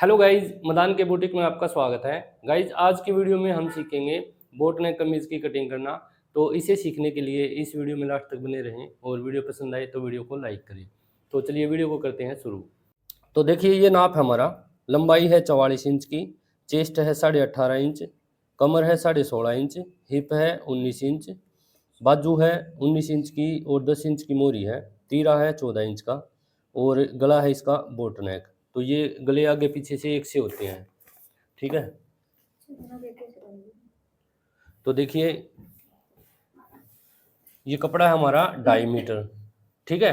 Hello guys, Madan के boutique में आपका स्वागत है। गाइज, आज की वीडियो में हम सीखेंगे बोट नेक कमीज़ की कटिंग करना। तो इसे सीखने के लिए इस वीडियो में लास्ट तक बने रहें और वीडियो पसंद आए तो वीडियो को लाइक करें। तो चलिए वीडियो को करते हैं शुरू। तो देखिए, ये नाप है हमारा। लंबाई है 44 इंच की, चेस्ट है 18.5 इंच, कमर है 16.5 इंच, हिप है 19 इंच, बाजू है 19 इंच की और 10 इंच की मोरी है, तीरा है 14 इंच का और गला है इसका बोट नेक। तो ये गले आगे पीछे से एक से होते हैं, ठीक है। तो देखिए, ये कपड़ा है हमारा 2.5 मीटर, ठीक है।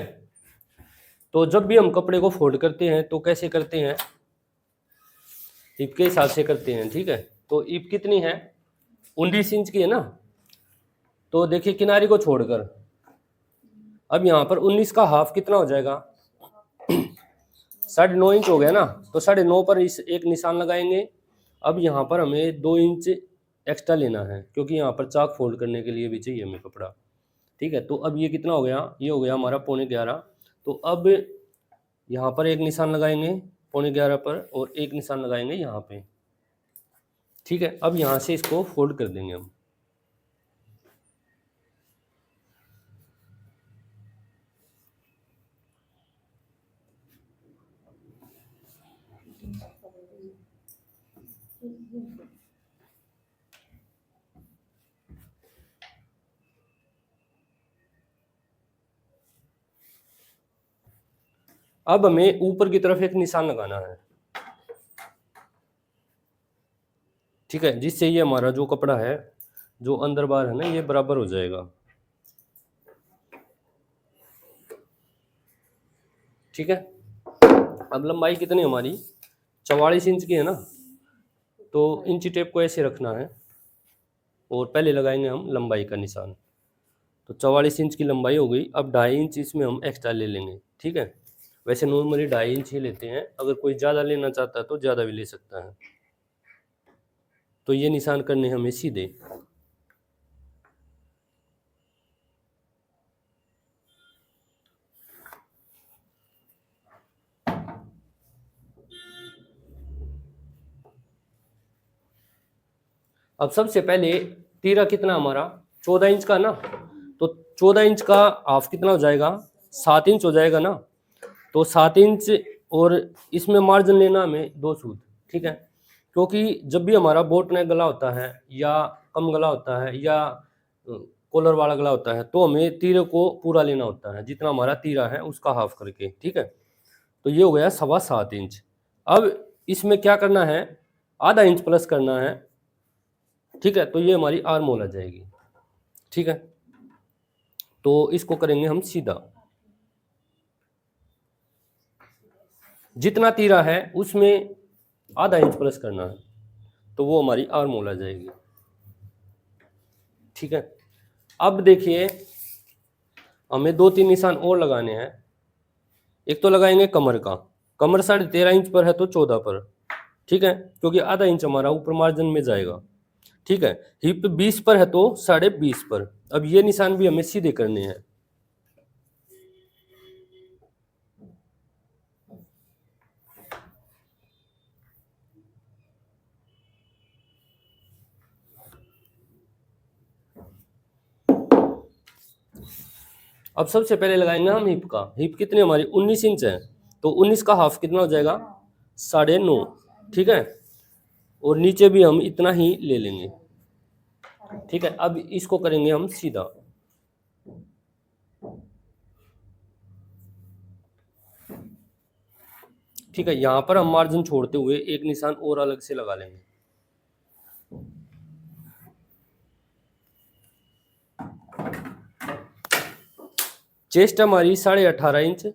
तो जब भी हम कपड़े को फोल्ड करते हैं तो कैसे करते हैं, हिप के हिसाब से करते हैं, ठीक है। तो हिप कितनी है, 19 इंच की है ना। तो देखिए, किनारे को छोड़कर अब यहाँ पर 19 का हाफ कितना हो जाएगा, 9.5 इंच हो गया ना। तो 9.5 पर इस एक निशान लगाएंगे। अब यहाँ पर हमें 2 इंच एक्स्ट्रा लेना है क्योंकि यहाँ पर चाक फोल्ड करने के लिए भी चाहिए हमें कपड़ा, ठीक है। तो अब ये कितना हो गया, ये हो गया हमारा 11.25। तो अब यहाँ पर एक निशान लगाएंगे 11.25 पर और एक निशान लगाएंगे यहाँ पे, ठीक है। अब यहाँ से इसको फोल्ड कर देंगे हम। अब हमें ऊपर की तरफ एक निशान लगाना है, ठीक है, जिससे ये हमारा जो कपड़ा है जो अंदर बाहर है ना, ये बराबर हो जाएगा, ठीक है। अब लंबाई कितनी हमारी 44 इंच की है ना। तो इंची टेप को ऐसे रखना है और पहले लगाएंगे हम लंबाई का निशान। तो 44 इंच की लंबाई हो गई। अब 2.5 इंच इसमें हम एक्स्ट्रा ले लेंगे, ठीक है। वैसे नॉर्मली 2.5 इंच ही लेते हैं, अगर कोई ज़्यादा लेना चाहता है तो ज़्यादा भी ले सकता है। तो ये निशान करने हमें सीधे। अब सबसे पहले तीरा कितना हमारा 14 इंच का ना। तो 14 इंच का हाफ कितना हो जाएगा, 7 इंच हो जाएगा ना। तो 7 इंच और इसमें मार्जिन लेना हमें 2 सूत, ठीक है। क्योंकि जब भी हमारा बोट नेक गला होता है या कम गला होता है या कॉलर वाला गला होता है तो हमें तीरे को पूरा लेना होता है, जितना हमारा तीरा है उसका हाफ करके, ठीक है। तो ये हो गया 7.25 इंच। अब इसमें क्या करना है, आधा इंच प्लस करना है, ठीक है। तो ये हमारी आर्म होल आ जाएगी, ठीक है। तो इसको करेंगे हम सीधा। जितना तीरा है उसमें आधा इंच प्लस करना है तो वो हमारी आर्म होल आ जाएगी, ठीक है। अब देखिए, हमें 2-3 निशान और लगाने हैं। एक तो लगाएंगे कमर का। कमर 13.5 इंच पर है तो 14 पर, ठीक है, क्योंकि आधा इंच हमारा ऊपर मार्जिन में जाएगा, ठीक है। हिप 20 पर है तो 20.5 पर। अब ये निशान भी हमें सीधे करने हैं। अब सबसे पहले लगाएंगे हम हिप का। हिप कितनी हमारी 19 इंच है तो 19 का हाफ कितना हो जाएगा, 9.5, ठीक है। और नीचे भी हम इतना ही ले लेंगे, ठीक है। अब इसको करेंगे हम सीधा, ठीक है। यहाँ पर हम मार्जिन छोड़ते हुए एक निशान और अलग से लगा लेंगे। चेस्ट हमारी 18.5 इंच,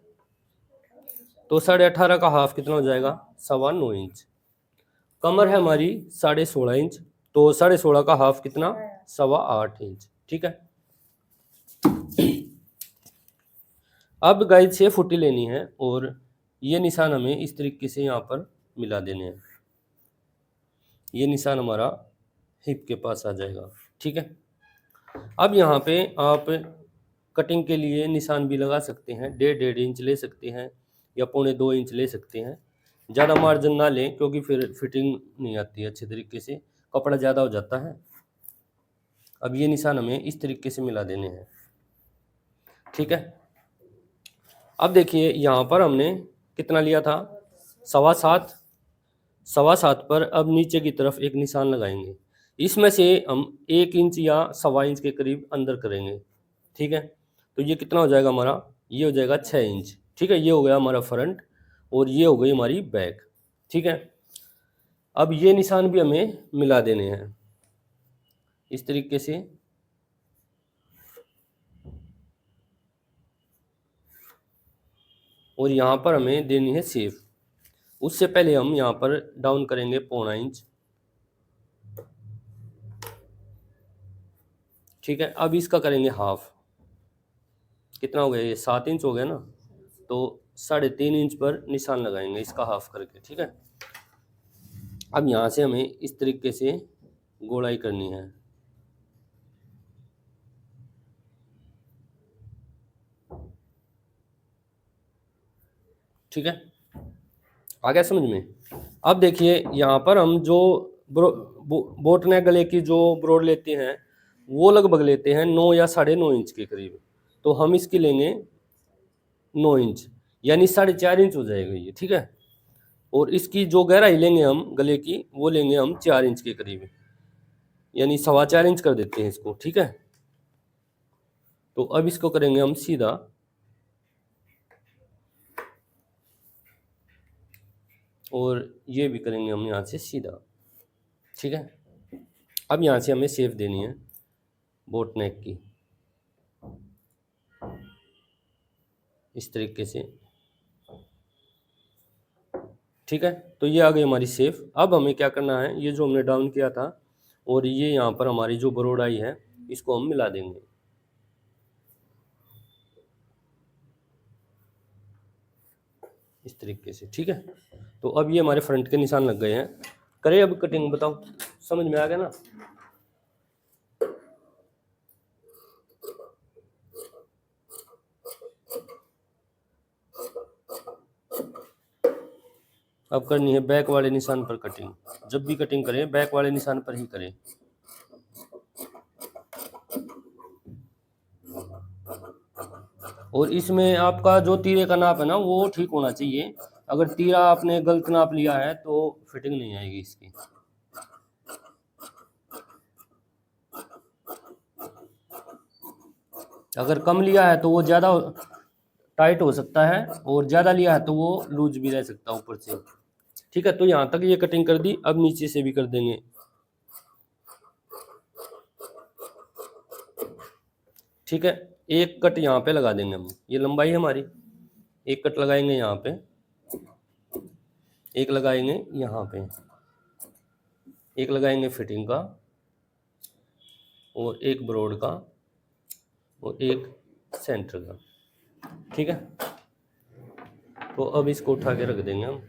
तो 18.5 का हाफ कितना हो जाएगा, 9.25 इंच। कमर है हमारी 16.5 इंच, तो 16.5 का हाफ कितना, 8.25 इंच, ठीक है। अब गाइड से फुटी लेनी है और ये निशान हमें इस तरीके से यहाँ पर मिला देने हैं। ये निशान हमारा हिप के पास आ जाएगा, ठीक है। अब यहाँ पे आप कटिंग के लिए निशान भी लगा सकते हैं, 1.5 इंच ले सकते हैं या 1.25 इंच ले सकते हैं, ज़्यादा मार्जिन ना लें क्योंकि फिर फिटिंग नहीं आती है अच्छे तरीके से, कपड़ा ज़्यादा हो जाता है। अब ये निशान हमें इस तरीके से मिला देने हैं, ठीक है। अब देखिए यहाँ पर हमने कितना लिया था, 7.25, 7.25 पर अब नीचे की तरफ एक निशान लगाएंगे। इसमें से हम 1 इंच या 1.25 इंच के करीब अंदर करेंगे, ठीक है। तो ये कितना हो जाएगा हमारा, ये हो जाएगा 6 इंच, ठीक है। ये हो गया हमारा फ्रंट और ये हो गई हमारी बैक, ठीक है। अब ये निशान भी हमें मिला देने हैं इस तरीके से। और यहाँ पर हमें देनी है शेप। उससे पहले हम यहाँ पर डाउन करेंगे 0.25 इंच, ठीक है। अब इसका करेंगे हाफ, कितना हो गया, ये 7 इंच हो गया ना, तो 3.5 इंच पर निशान लगाएंगे इसका हाफ करके, ठीक है। अब यहाँ से हमें इस तरीके से गोलाई करनी है, ठीक है। आ गया समझ में। अब देखिए यहाँ पर हम जो बोट नेक गले की जो ब्रॉड लेते हैं वो लगभग लेते हैं 9 या 9.5 इंच के करीब, तो हम इसकी लेंगे 9 इंच, यानी 4.5 इंच हो जाएगा ये, ठीक है। और इसकी जो गहराई लेंगे हम गले की वो लेंगे हम 4 इंच के करीब, यानी 4.25 इंच कर देते हैं इसको, ठीक है। तो अब इसको करेंगे हम सीधा, और ये भी करेंगे हम यहाँ से सीधा, ठीक है। अब यहाँ से हमें शेप देनी है बोट नेक की इस तरीके से, ठीक है। तो ये आ गई हमारी शेप। अब हमें क्या करना है, ये जो हमने डाउन किया था और ये यहाँ पर हमारी जो ब्रॉड आई है इसको हम मिला देंगे, इस तरीके से, ठीक है। तो अब ये हमारे फ्रंट के निशान लग गए हैं। करें अब कटिंग, बताओ समझ में आ गया ना। अब करनी है बैक वाले निशान पर कटिंग। जब भी कटिंग करें बैक वाले निशान पर ही करें। और इसमें आपका जो तीरे का नाप है ना वो ठीक होना चाहिए। अगर तीरा आपने गलत नाप लिया है तो फिटिंग नहीं आएगी इसकी। अगर कम लिया है तो वो ज़्यादा टाइट हो सकता है, और ज़्यादा लिया है तो वो लूज भी रह सकता है ऊपर से, ठीक है। तो यहाँ तक ये कटिंग कर दी, अब नीचे से भी कर देंगे, ठीक है। एक कट यहाँ पे लगा देंगे हम, ये लंबाई है हमारी, एक कट लगाएंगे यहाँ पे, एक लगाएंगे यहाँ पे, एक लगाएंगे फिटिंग का, और एक ब्रॉड का, और एक सेंटर का, ठीक है। तो अब इसको उठा के रख देंगे हम।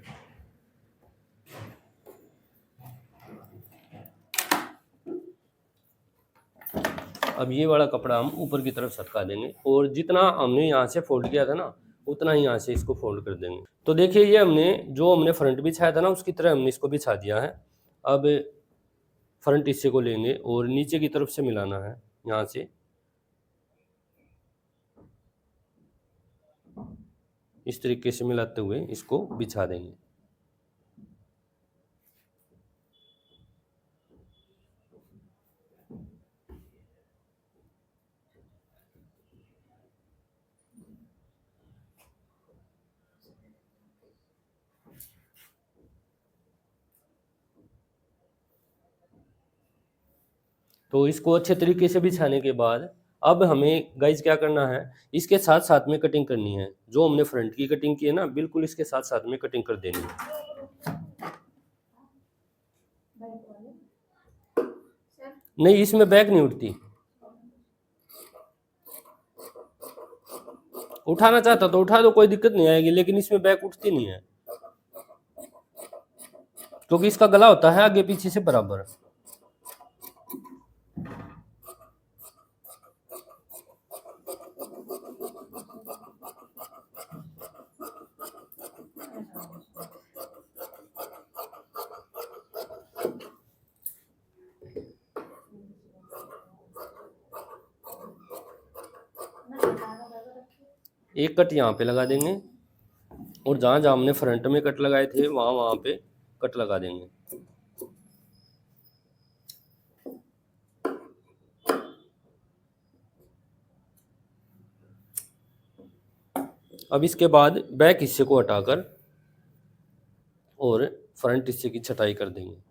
अब ये वाला कपड़ा हम ऊपर की तरफ सटका देंगे, और जितना हमने यहाँ से फोल्ड किया था ना उतना ही यहाँ से इसको फोल्ड कर देंगे। तो देखिए ये हमने फ्रंट बिछाया था ना उसकी तरह हमने इसको बिछा दिया है। अब फ्रंट हिस्से को लेंगे और नीचे की तरफ से मिलाना है, यहाँ से इस तरीके से मिलाते हुए इसको बिछा देंगे। तो इसको अच्छे तरीके से बिछाने के बाद अब हमें गाइज क्या करना है, इसके साथ साथ में कटिंग करनी है। जो हमने फ्रंट की कटिंग की है ना बिल्कुल इसके साथ साथ में कटिंग कर देनी है। नहीं इसमें बैक नहीं उठती, उठाना चाहता तो उठा दो कोई दिक्कत नहीं आएगी, लेकिन इसमें बैक उठती नहीं है क्योंकि इसका गला होता है आगे पीछे से बराबर। एक कट यहाँ पे लगा देंगे और जहाँ जहाँ हमने फ्रंट में कट लगाए थे वहाँ वहाँ पे कट लगा देंगे। अब इसके बाद बैक हिस्से को हटाकर और फ्रंट हिस्से की छटाई कर देंगे।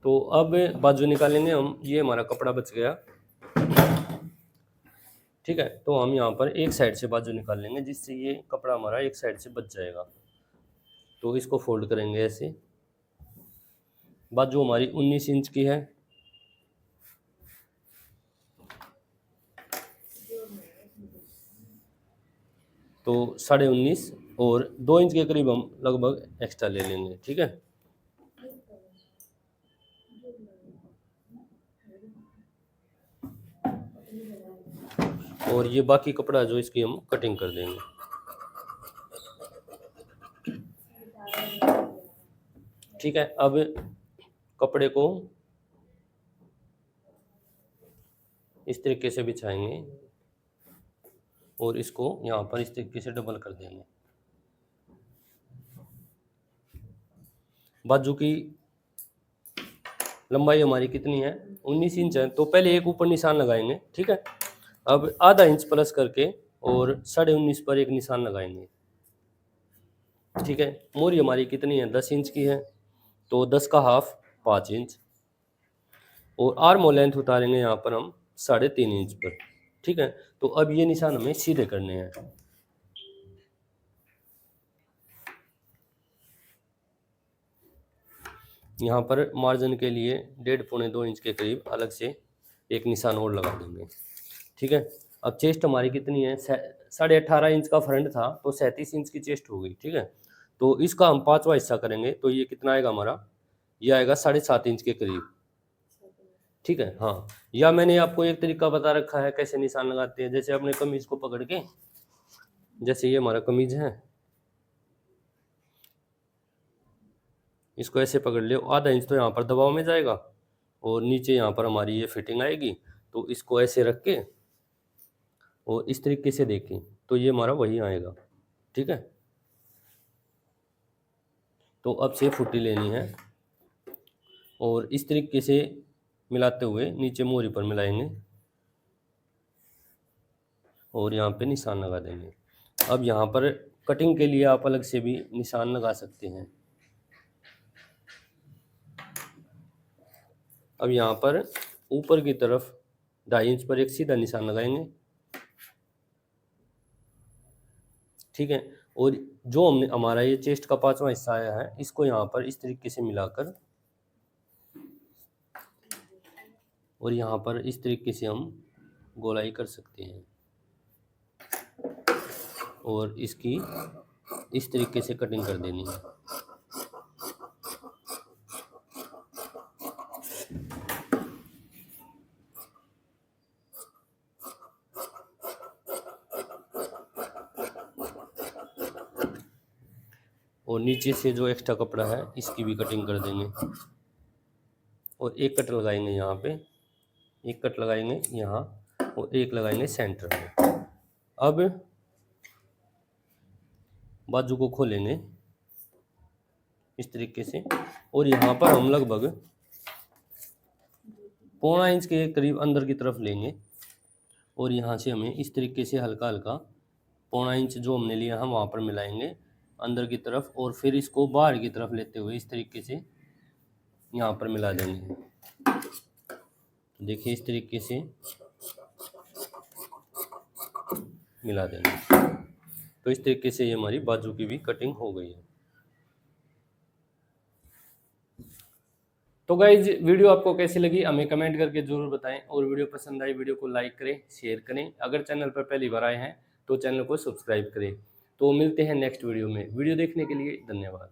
तो अब बाजू निकालेंगे हम, ये हमारा कपड़ा बच गया, ठीक है। तो हम यहाँ पर एक साइड से बाजू निकाल लेंगे जिससे ये कपड़ा हमारा एक साइड से बच जाएगा। तो इसको फोल्ड करेंगे ऐसे। बाजू हमारी 19 इंच की है, तो 19.5 और 2 इंच के करीब हम लगभग एक्स्ट्रा ले लेंगे, ठीक है। और ये बाकी कपड़ा जो इसकी हम कटिंग कर देंगे, ठीक है। अब कपड़े को इस तरीके से बिछाएंगे और इसको यहाँ पर इस तरीके से डबल कर देंगे। बाजू की लंबाई हमारी कितनी है, 19 इंच है, तो पहले एक ऊपर निशान लगाएंगे, ठीक है। अब आधा इंच प्लस करके और 19.5 पर एक निशान लगाएंगे, ठीक है। मोरी हमारी कितनी है, 10 इंच की है, तो 10 का हाफ 5 इंच, और आर्म लेंथ उतारेंगे यहाँ पर हम 3.5 इंच पर, ठीक है। तो अब ये निशान हमें सीधे करने हैं। यहाँ पर मार्जिन के लिए 1.5-2 इंच के करीब अलग से एक निशान और लगा देंगे, ठीक है। अब चेस्ट हमारी कितनी है, 18.5 इंच का फ्रंट था, तो 37 इंच की चेस्ट हो गई, ठीक है। तो इसका हम 5वां हिस्सा करेंगे, तो ये कितना आएगा हमारा, ये आएगा 7.5 इंच के करीब, ठीक है। हाँ, या मैंने आपको एक तरीका बता रखा है कैसे निशान लगाते हैं। जैसे अपने कमीज को पकड़ के, जैसे ये हमारा कमीज है, इसको ऐसे पकड़ लियो, आधा इंच तो यहाँ पर दबाव में जाएगा और नीचे यहाँ पर हमारी ये फिटिंग आएगी। तो इसको ऐसे रख के और इस तरीके से देखें तो ये हमारा वही आएगा, ठीक है। तो अब से फुट्टी लेनी है और इस तरीके से मिलाते हुए नीचे मोरी पर मिलाएंगे और यहाँ पे निशान लगा देंगे। अब यहाँ पर कटिंग के लिए आप अलग से भी निशान लगा सकते हैं। अब यहाँ पर ऊपर की तरफ 2.5 इंच पर एक सीधा निशान लगाएंगे, ठीक है। और जो हमने हमारा ये चेस्ट का 5वां हिस्सा आया है, इसको यहाँ पर इस तरीके से मिलाकर और यहाँ पर इस तरीके से हम गोलाई कर सकते हैं और इसकी इस तरीके से कटिंग कर देनी है। और नीचे से जो एक्स्ट्रा कपड़ा है इसकी भी कटिंग कर देंगे और एक कट लगाएंगे यहाँ पे, एक कट लगाएंगे यहाँ और एक लगाएंगे सेंटर में। अब बाजू को खोलेंगे इस तरीके से और यहाँ पर हम लगभग 1.25 इंच के करीब अंदर की तरफ लेंगे और यहाँ से हमें इस तरीके से हल्का हल्का 1.25 इंच जो हमने लिया हम वहाँ पर मिलाएंगे अंदर की तरफ और फिर इसको बाहर की तरफ लेते हुए इस तरीके से यहाँ पर मिला देंगे। देखिए इस तरीके से मिला देंगे। तो इस तरीके से ये हमारी बाजू की भी कटिंग हो गई है। तो गाइज वीडियो आपको कैसी लगी हमें कमेंट करके जरूर बताएं और वीडियो पसंद आई वीडियो को लाइक करें, शेयर करें। अगर चैनल पर पहली बार आए हैं तो चैनल को सब्सक्राइब करें। तो मिलते हैं नेक्स्ट वीडियो में। वीडियो देखने के लिए धन्यवाद।